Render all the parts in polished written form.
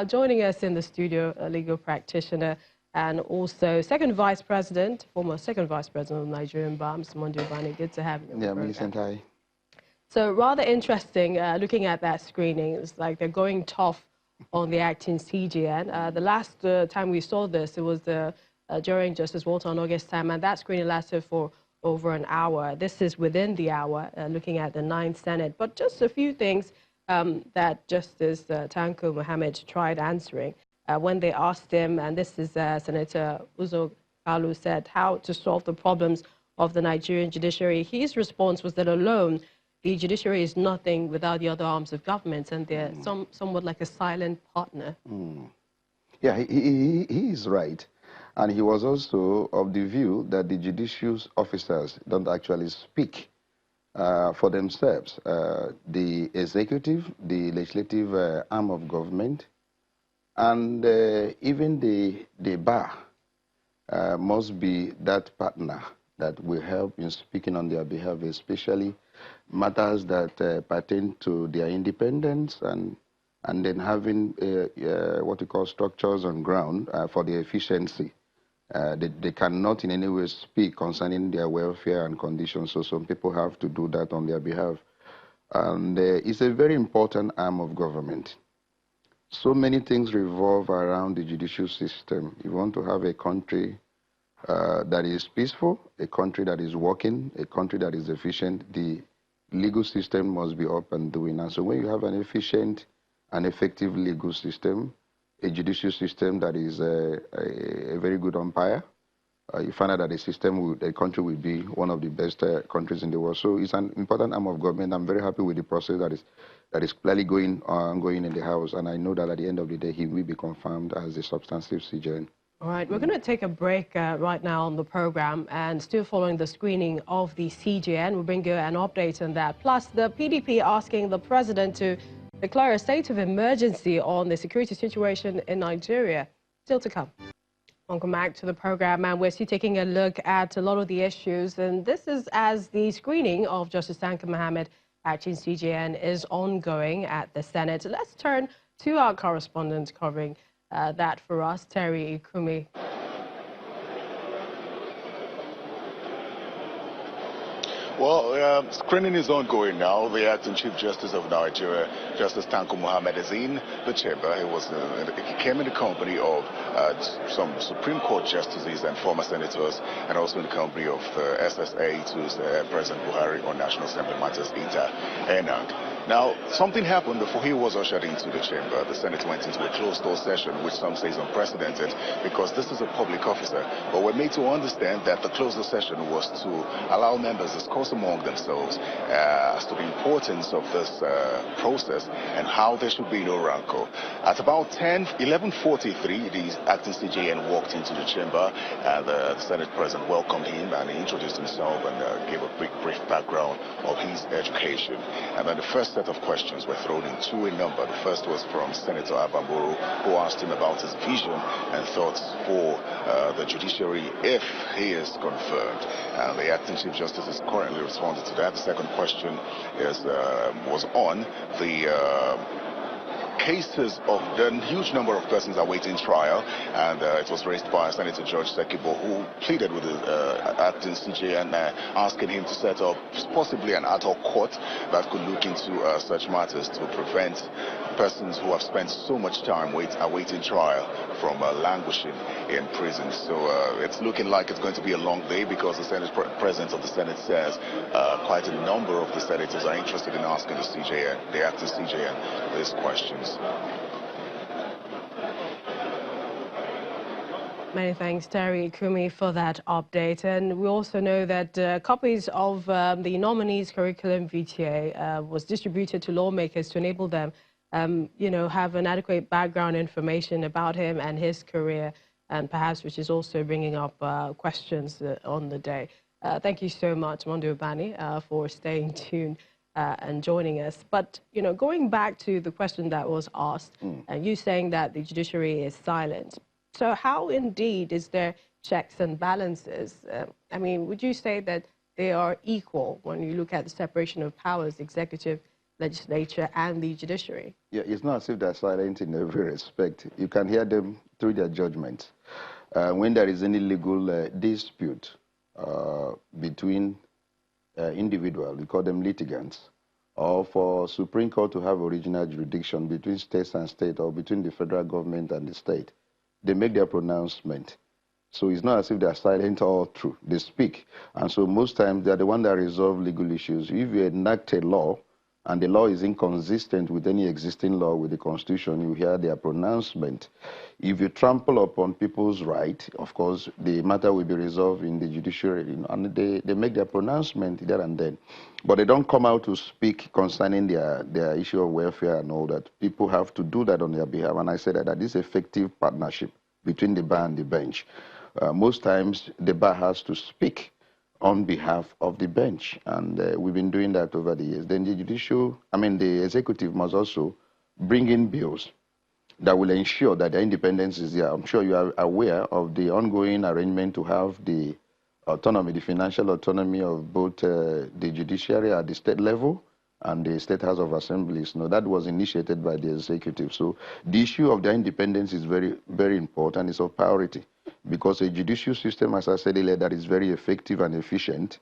Joining us in the studio, a legal practitioner and also former second vice president of Nigerian Bar, Mr. Monday Obani. Good to have you. Yeah, Millicent, hi. So rather interesting, looking at that screening, it's like they're going tough on the acting CGN. The last time we saw this, it was during Justice Walter on August time, and that screening lasted for over an hour. This is within the hour, looking at the 9th Senate. But just a few things that Justice Tanko Mohammed tried answering when they asked him, and this is Senator Uzo Kalu said, how to solve the problems of the Nigerian judiciary. His response was that alone, the judiciary is nothing without the other arms of government, and they're somewhat like a silent partner. Yeah, he is right. And he was also of the view that the judicial officers don't actually speak for themselves. The executive, the legislative arm of government, and even the bar must be that partner that will help in speaking on their behalf, especially matters that pertain to their independence and then having what we call structures on ground for the efficiency. They cannot in any way speak concerning their welfare and conditions, so some people have to do that on their behalf. And it's a very important arm of government. So many things revolve around the judicial system. You want to have a country that is peaceful, a country that is working, a country that is efficient. The legal system must be up and doing. And so when you have an efficient and effective legal system, a judicial system that is a very good umpire, you find out that the country will be one of the best countries in the world. So it's an important arm of government. I'm very happy with the process that is clearly going in the House. And I know that at the end of the day, he will be confirmed as the substantive CJN. All right, we're going to take a break right now on the program, and still following the screening of the CJN, we'll bring you an update on that. Plus, the PDP asking the president to declare a state of emergency on the security situation in Nigeria. Still to come. Welcome back to the program, and we're still taking a look at a lot of the issues, and this is as the screening of Justice Tanko Mohammed, acting CJN, is ongoing at the Senate. Let's turn to our correspondent covering that for us, Terry Ikumi. Well, screening is ongoing now. The acting Chief Justice of Nigeria, Justice Tanko Mohammed, is in the chamber. He came in the company of some Supreme Court justices and former senators, and also in the company of the SSA, to President Buhari on National Assembly matters, INTA, ENANG. Now, something happened before he was ushered into the chamber. The Senate went into a closed-door session, which some say is unprecedented, because this is a public officer. But we're made to understand that the closed-door session was to allow members to discuss among themselves as to the importance of this process and how there should be no rancor. At about 11:43, the acting CJN walked into the chamber, and the Senate President welcomed him, and he introduced himself and gave a brief background of his education. And then the first set of questions were thrown in two in number. The first was from Senator Abamboro, who asked him about his vision and thoughts for the judiciary if he is confirmed. And the acting Chief Justice is currently responding to that. The second question was on the cases of the huge number of persons awaiting trial, and it was raised by Senator George Sekibo, who pleaded with the acting CJN, asking him to set up possibly an ad hoc court that could look into such matters to prevent persons who have spent so much time awaiting trial from languishing in prison. So it's looking like it's going to be a long day, because the President of the Senate says quite a number of the senators are interested in asking the acting CJN, these questions. Many thanks, Terry Ikumi, for that update. And we also know that copies of the nominees' curriculum vitae was distributed to lawmakers to enable them, have an adequate background information about him and his career, and perhaps which is also bringing up questions on the day. Thank you so much, Monday Obani, for staying tuned and joining us. But, going back to the question that was asked, and you saying that the judiciary is silent. So how indeed is there checks and balances? Would you say that they are equal when you look at the separation of powers, executive legislature and the judiciary. Yeah, it's not as if they're silent in every respect. You can hear them through their judgments. When there is any legal dispute between individuals, we call them litigants, or for Supreme Court to have original jurisdiction between states and state, or between the federal government and the state, they make their pronouncement. So it's not as if they're silent all through. They speak. And so most times they're the one that resolve legal issues. If you enact a law and the law is inconsistent with any existing law, with the Constitution, you hear their pronouncement. If you trample upon people's right, of course, the matter will be resolved in the judiciary, and they make their pronouncement there and then. But they don't come out to speak concerning their issue of welfare and all that. People have to do that on their behalf. And I said that this effective partnership between the bar and the bench. Most times, the bar has to speak on behalf of the bench, and we've been doing that over the years. Then the executive must also bring in bills that will ensure that the independence is there. I'm sure you are aware of the ongoing arrangement to have the autonomy, the financial autonomy of both the judiciary at the state level and the State House of Assemblies. No, that was initiated by the executive. So the issue of their independence is very, very important. It's of priority, because a judicial system, as I said earlier, that is very effective and efficient,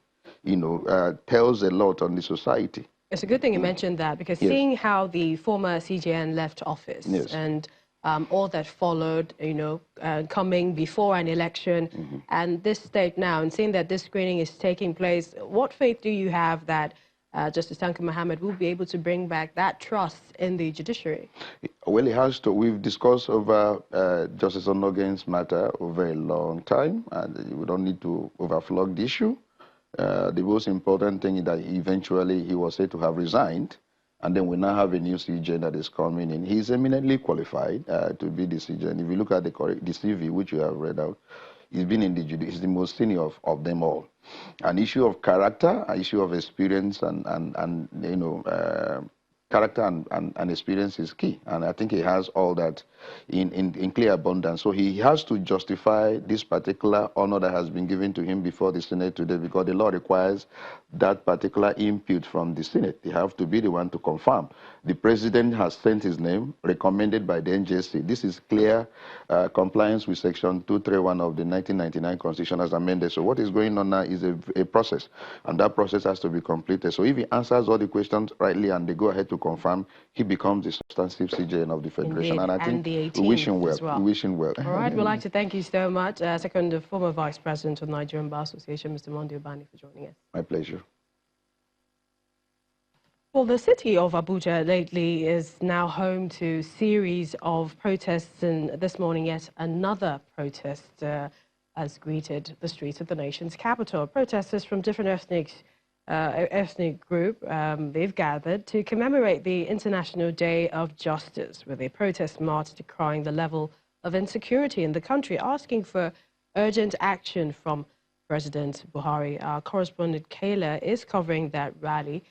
tells a lot on the society. It's a good thing you mentioned that, because seeing how the former CJN left office and all that followed, coming before an election, and this state now, and seeing that this screening is taking place, what faith do you have that Justice Tanko Muhammad will be able to bring back that trust in the judiciary? Well, it has to. We've discussed over Justice Onogen's matter over a long time, and we don't need to overflog the issue. The most important thing is that eventually he was said to have resigned, and then we now have a new CJ that is coming in. He's eminently qualified to be the CJ. And if you look at the CV, which you have read out, he's been in the judiciary. He's the most senior of them all. An issue of character, an issue of experience, character and experience is key. And I think he has all that in clear abundance. So he has to justify this particular honor that has been given to him before the Senate today, because the law requires that particular input from the Senate. They have to be the one to confirm. The president has sent his name, recommended by the NJC. This is clear compliance with Section 231 of the 1999 Constitution as amended. So what is going on now is a process, and that process has to be completed. So if he answers all the questions rightly and they go ahead to confirm, he becomes the substantive CJN of the Federation. Indeed. And I think we wish him well. Well. We wish him well. All right, we'd like to thank you so much, Second former Vice President of Nigerian Bar Association, Mr. Monday Obani, for joining us. My pleasure. Well, the city of Abuja lately is now home to a series of protests, and this morning yet another protest has greeted the streets of the nation's capital. Protesters from different ethnic group, they've gathered to commemorate the International Day of Justice with a protest march decrying the level of insecurity in the country, asking for urgent action from President Buhari. Our correspondent Kayla is covering that rally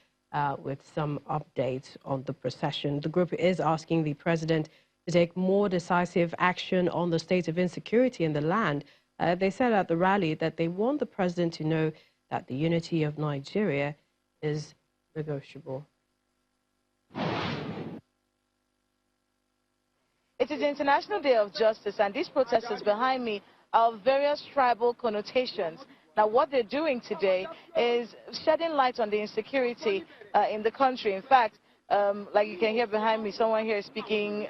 with some updates on the procession. The group is asking the president to take more decisive action on the state of insecurity in the land. They said at the rally that they want the president to know that the unity of Nigeria is negotiable. It is the International Day of Justice, and these protesters behind me are of various tribal connotations. Now, what they're doing today is shedding light on the insecurity in the country. In fact, like you can hear behind me, someone here is speaking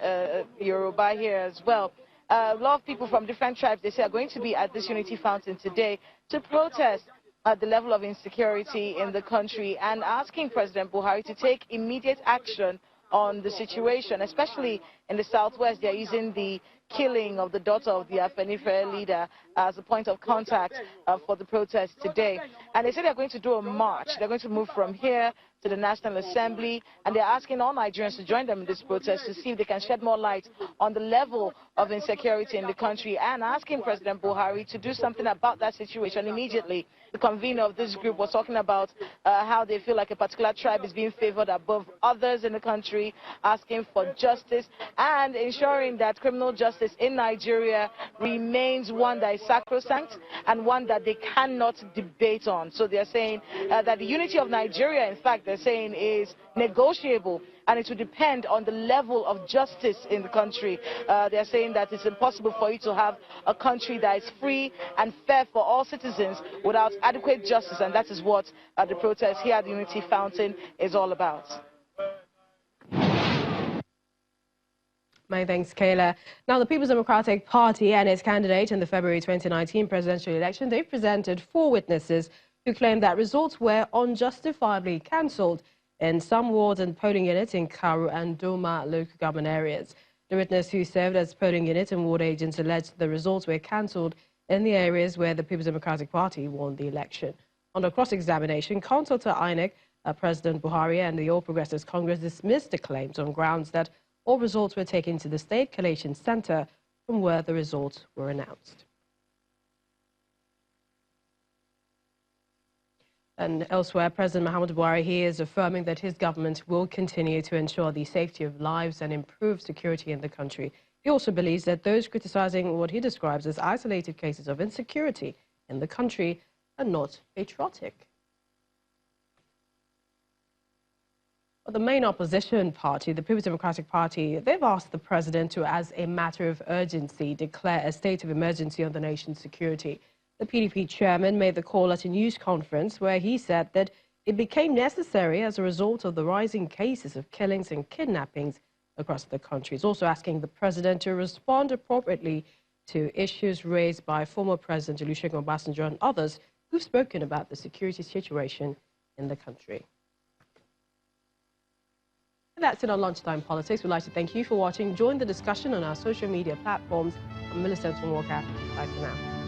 Yoruba here as well. A lot of people from different tribes, they say, are going to be at this unity fountain today to protest at the level of insecurity in the country and asking President Buhari to take immediate action on the situation, especially in the southwest. They're using the killing of the daughter of the Afenifere leader as a point of contact for the protest today. And they say they're going to do a march. They're going to move from here to the National Assembly, and they're asking all Nigerians to join them in this protest to see if they can shed more light on the level of insecurity in the country, and asking President Buhari to do something about that situation immediately. The convener of this group was talking about how they feel like a particular tribe is being favored above others in the country, asking for justice and ensuring that criminal justice in Nigeria remains one that is sacrosanct and one that they cannot debate on. So they're saying that the unity of Nigeria, in fact, they're saying is negotiable, and it will depend on the level of justice in the country. They're saying that it's impossible for you to have a country that is free and fair for all citizens without adequate justice, and that is what the protest here at the Unity Fountain is all about. Many thanks, Kayla. Now, the People's Democratic Party and its candidate in the February 2019 presidential election, they presented 4 witnesses who claimed that results were unjustifiably cancelled in some wards and polling units in Karu and Doma local government areas. The witness who served as polling unit and ward agents alleged the results were cancelled in the areas where the People's Democratic Party won the election. Under cross-examination, counsel to INEC, President Buhari and the All Progressives Congress dismissed the claims on grounds that all results were taken to the State Collation Center from where the results were announced. And elsewhere, President Muhammadu Buhari, he is affirming that his government will continue to ensure the safety of lives and improve security in the country. He also believes that those criticizing what he describes as isolated cases of insecurity in the country are not patriotic. Well, the main opposition party, the People's Democratic Party, they've asked the president to, as a matter of urgency, declare a state of emergency on the nation's security. The PDP chairman made the call at a news conference where he said that it became necessary as a result of the rising cases of killings and kidnappings across the country. He's also asking the president to respond appropriately to issues raised by former President Olusegun Obasanjo and others who've spoken about the security situation in the country. And that's it on Lunchtime Politics. We'd like to thank you for watching. Join the discussion on our social media platforms. I'm Millicent Walker. Bye for now.